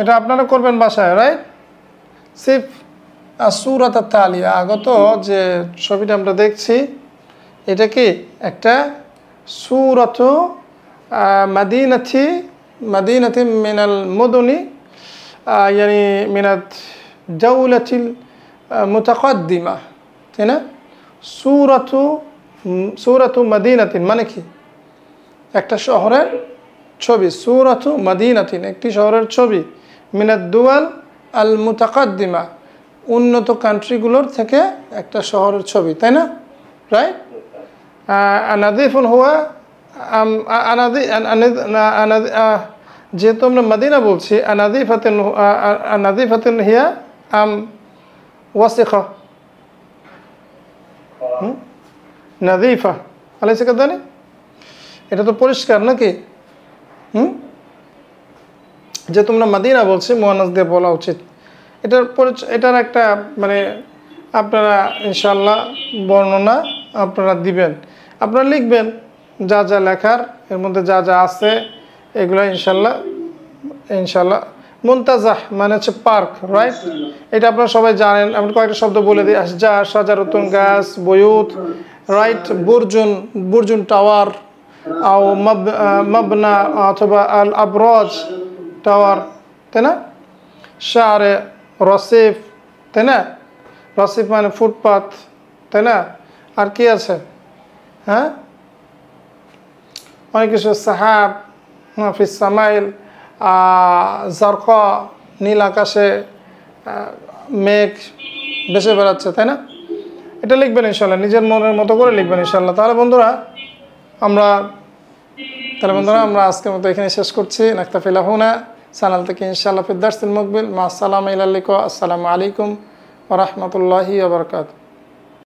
এটা আপনারা করবেন বাসায়, রাইট? সিফ আসুরাত তালিয়া, আগত যে ছবিটা আমরা দেখছি, এটা কি একটা সূরাত মাদিনাতি মিনাল মুদুনি, ইয়ানি মিনাত দাওলাতিল মুতাকাদ্দিমা, তাই না? সূরাতু মাদিনাতিন মানে কি? একটা শহরের ছবি। সূরাতু মাদিনাতিন একটি শহরের ছবি। মিনাদ দুয়াল আল মুতাকাদ্দিমা, উন্নত কান্ট্রিগুলোর থেকে একটা শহরের ছবি, তাই না? রাইট। আনাদিফুন হুয়া যেহেতু আমরা মদিনা বলছি, আনাদিফাতিন হিয়া আম ওয়াসিখা? নাদিফা আলাইসা কাদানি, এটা তো পরিষ্কার নাকি? যে তোমরা মদিনা বলছি, মুয়ান্নাস দিয়ে বলা উচিত। এটার একটা মানে আপনারা ইনশাল্লাহ বর্ণনা আপনারা দিবেন, আপনারা লিখবেন যা যা লেখার, এর মধ্যে যা যা আছে এগুলো ইনশাল্লাহ। মুনতাজাহ মানে হচ্ছে পার্ক, রাইট? এটা আপনারা সবাই জানেন। আমি কয়েকটা শব্দ বলে দিই। আশজার, শাজারাতুন গাছ, বয়ুত, রাইট? বুরজুন টাওয়ার, আও মাবনা অথবা আল আবরাজ টাওয়ার, তাই না? শারে রসিফ, তাই না? রসিফ মানে ফুটপাথ, তাই না? আর কি আছে? হ্যাঁ, অনেক কিছু। সাহাব ফিস সামাইল, জারকা, নীল আকাশে মেঘ ভেসে বেড়াচ্ছে, তাই না? এটা লিখবেন ইনশাল্লাহ, নিজের মনের মতো করে লিখবেন ইনশাল্লাহ। তাহলে বন্ধুরা আমরা আজকের মতো এখানে শেষ করছি। নাক্তাফি লাহুনা চ্যানেল থেকে ইনশাআল্লাহ ফিদ দারসিল মুকবিল। মা আসসালামু আলাইকুম, আসসালামু আলাইকুম ওয়া রাহমাতুল্লাহি ওয়া বারাকাতুহু।